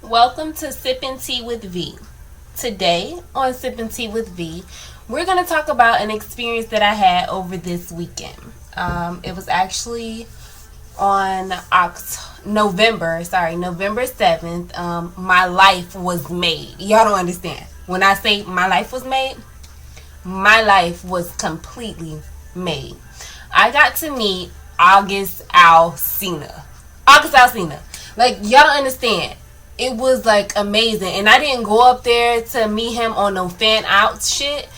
Welcome to Sippin' Tea with V. Today on Sippin' Tea with V, we're going to talk about an experience that I had over this weekend. It was actually on November 7th. My life was made. Y'all don't understand. When I say my life was made, my life was completely made. I got to meet August Alsina. Like, y'all don't understand. It was like amazing, and I didn't go up there to meet him on no fan out shit.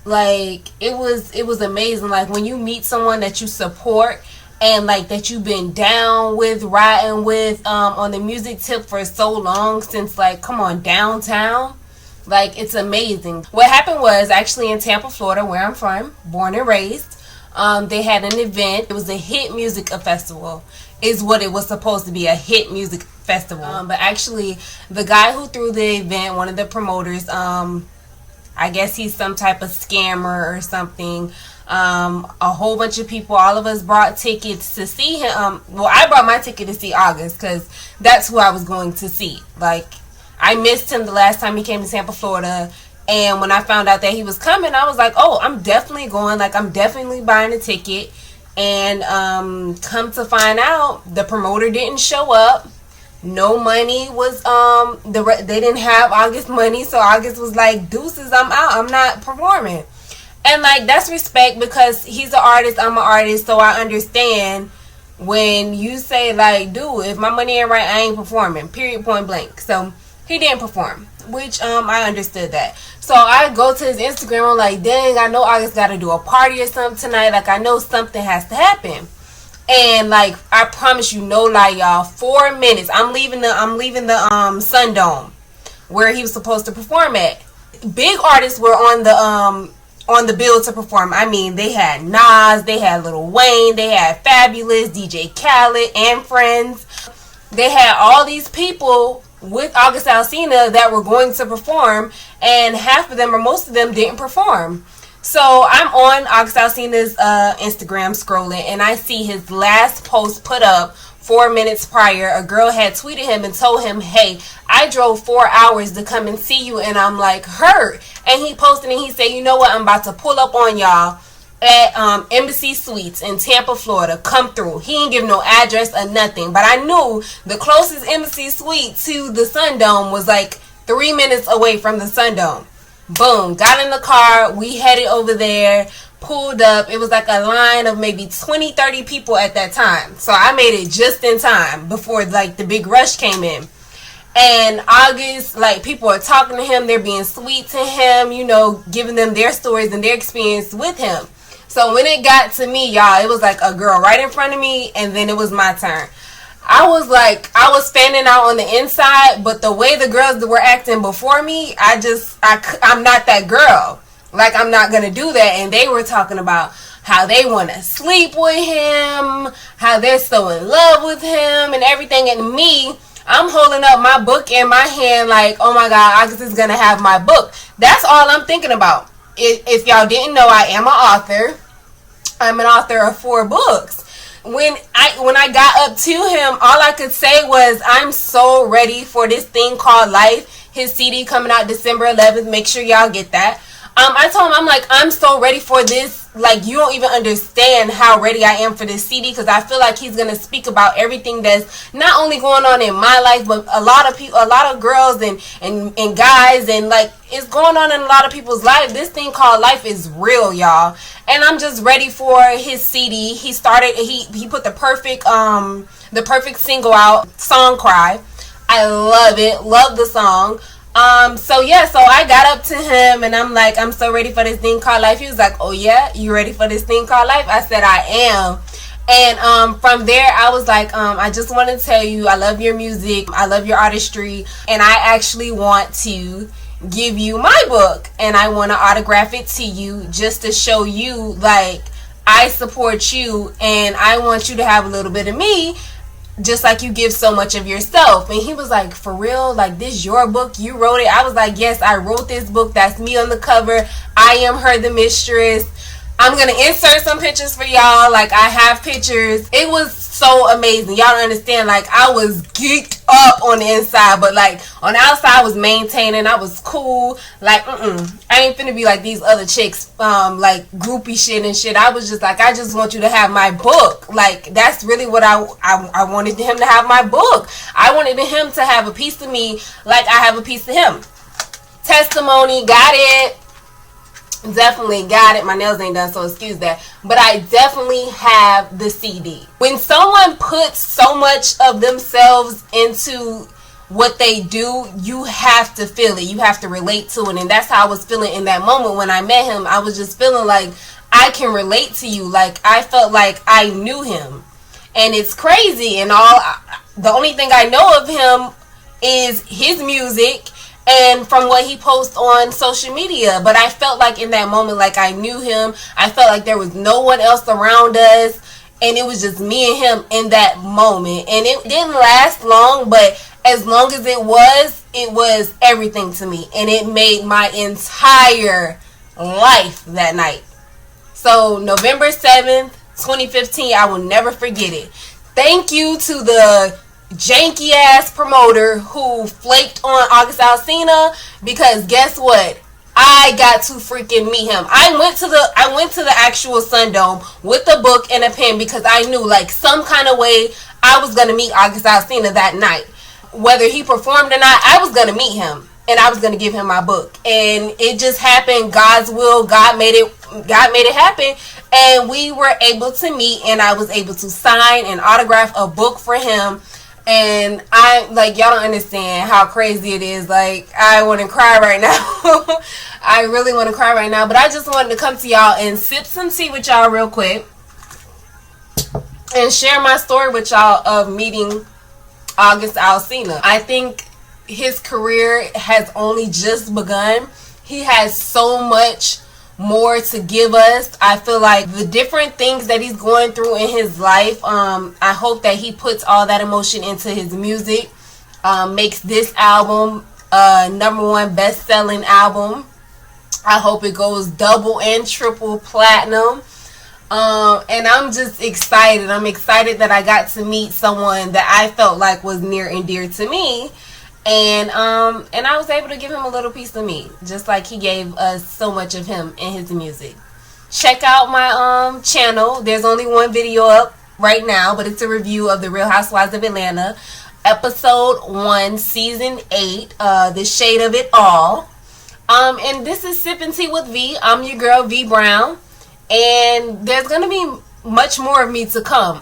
Like, it was amazing. Like, when you meet someone that you support and like that you've been down with, riding with on the music tip for so long, since like, come on, downtown. Like, it's amazing. What happened was actually in Tampa, Florida, where I'm from, born and raised. They had an event. It was a hit music festival, is what it was supposed to be, a hit music festival. But actually, the guy who threw the event, one of the promoters, I guess he's some type of scammer or something. A whole bunch of people, all of us brought tickets to see him. Well, I brought my ticket to see August because that's who I was going to see. Like, I missed him the last time he came to Tampa, Florida. And when I found out that he was coming, I was like, oh, I'm definitely going. Like, I'm definitely buying a ticket. And come to find out, the promoter didn't show up. No money was, they didn't have August money. So August was like, deuces, I'm out. I'm not performing. And, like, that's respect because he's an artist. I'm an artist. So I understand when you say, like, dude, if my money ain't right, I ain't performing. Period, point blank. So he didn't perform, which I understood that. So I go to his Instagram. I'm like, dang, I know August got to do a party or something tonight. Like, I know something has to happen. And like, I promise you, no lie, y'all. 4 minutes. I'm leaving the Sundome where he was supposed to perform at. Big artists were on the bill to perform. I mean, they had Nas, they had Lil Wayne, they had Fabulous, DJ Khaled, and friends. They had all these people with August Alsina that were going to perform, and half of them or most of them didn't perform. So I'm on August Alsina's Instagram scrolling, and I see his last post put up 4 minutes prior. A girl had tweeted him and told him, hey, I drove 4 hours to come and see you, and I'm like, hurt. And he posted and he said, you know what, I'm about to pull up on y'all at Embassy Suites in Tampa, Florida. Come through. He didn't give no address or nothing, but I knew the closest Embassy Suite to the Sundome was like 3 minutes away from the Sundome. Boom, got in the car, we headed over there, pulled up. It was like a line of maybe 20-30 people at that time, so I made it just in time before like the big rush came in. And August, like, people are talking to him, they're being sweet to him, you know, giving them their stories and their experience with him. So when it got to me, y'all, it was like a girl right in front of me, and then it was my turn. I was standing out on the inside, but the way the girls were acting before me, I'm not that girl. Like, I'm not going to do that. And they were talking about how they want to sleep with him, how they're so in love with him and everything. And me, I'm holding up my book in my hand like, oh my God, August is going to have my book. That's all I'm thinking about. If y'all didn't know, I am an author. I'm an author of 4 books. When I got up to him, all I could say was, I'm so ready for this thing called life. His CD coming out December 11th. Make sure y'all get that. I told him, I'm like, I'm so ready for this. Like, you don't even understand how ready I am for this CD, because I feel like he's going to speak about everything that's not only going on in my life, but a lot of people, a lot of girls and guys, and like, it's going on in a lot of people's life. This thing called life is real, y'all. And I'm just ready for his CD. He put the perfect single out, Song Cry. I love it. Love the song. So I got up to him and I'm like, I'm so ready for this thing called life. He was like, oh yeah, you ready for this thing called life? I said, I am. And from there, I was like, I just want to tell you, I love your music, I love your artistry, and I actually want to give you my book, and I want to autograph it to you just to show you, like, I support you, and I want you to have a little bit of me, just like you give so much of yourself. And he was like, for real? Like, this your book? You wrote it? I was like, yes, I wrote this book. That's me on the cover. I am her, the mistress. I'm going to insert some pictures for y'all. Like, I have pictures. It was so amazing. Y'all don't understand. Like, I was geeked up on the inside, but like on the outside I was maintaining. I was cool. Like, I ain't finna be like these other chicks, like groupie shit and shit. I was just like, I just want you to have my book. Like, that's really what I wanted him to have my book. I wanted him to have a piece of me like I have a piece of him. Testimony, got it. Definitely got it. My nails ain't done, so excuse that. But I definitely have the CD. When someone puts so much of themselves into what they do, you have to feel it. You have to relate to it. And that's how I was feeling in that moment when I met him. I was just feeling like I can relate to you. Like, I felt like I knew him. And it's crazy. And the only thing I know of him is his music and from what he posts on social media. But I felt like in that moment, like I knew him. I felt like there was no one else around us, and it was just me and him in that moment. And it didn't last long, but as long as it was everything to me, and it made my entire life that night. So November 7th, 2015, I will never forget it. Thank you to the janky ass promoter who flaked on August Alsina, because guess what? I got to freaking meet him. I went to the actual Sundome with a book and a pen because I knew, like, some kind of way I was gonna meet August Alsina that night. Whether he performed or not, I was gonna meet him and I was gonna give him my book. And it just happened. God's will. God made it happen. And we were able to meet, and I was able to sign and autograph a book for him. And I, like, y'all don't understand how crazy it is. Like, I want to cry right now. I really want to cry right now. But I just wanted to come to y'all and sip some tea with y'all real quick and share my story with y'all of meeting August Alsina. I think his career has only just begun. He has so much more to give us. I feel like the different things that he's going through in his life, I hope that he puts all that emotion into his music, makes this album #1 best-selling album. I hope it goes double and triple platinum. And I'm just excited. I'm excited that I got to meet someone that I felt like was near and dear to me. And I was able to give him a little piece of me, just like he gave us so much of him in his music. Check out my channel. There's only one video up right now, but it's a review of The Real Housewives of Atlanta, episode 1, season 8, The Shade of It All. And this is Sippin' Tea with V. I'm your girl, V Brown. And there's going to be much more of me to come.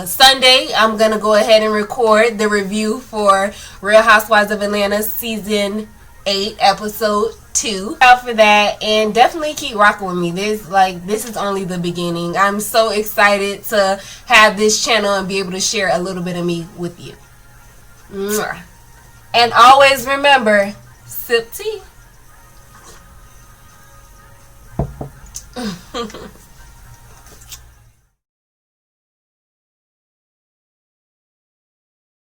Sunday, I'm going to go ahead and record the review for Real Housewives of Atlanta season 8, episode 2. Out for that, and definitely keep rocking with me. This is only the beginning. I'm so excited to have this channel and be able to share a little bit of me with you. Mwah. And always remember, sip tea.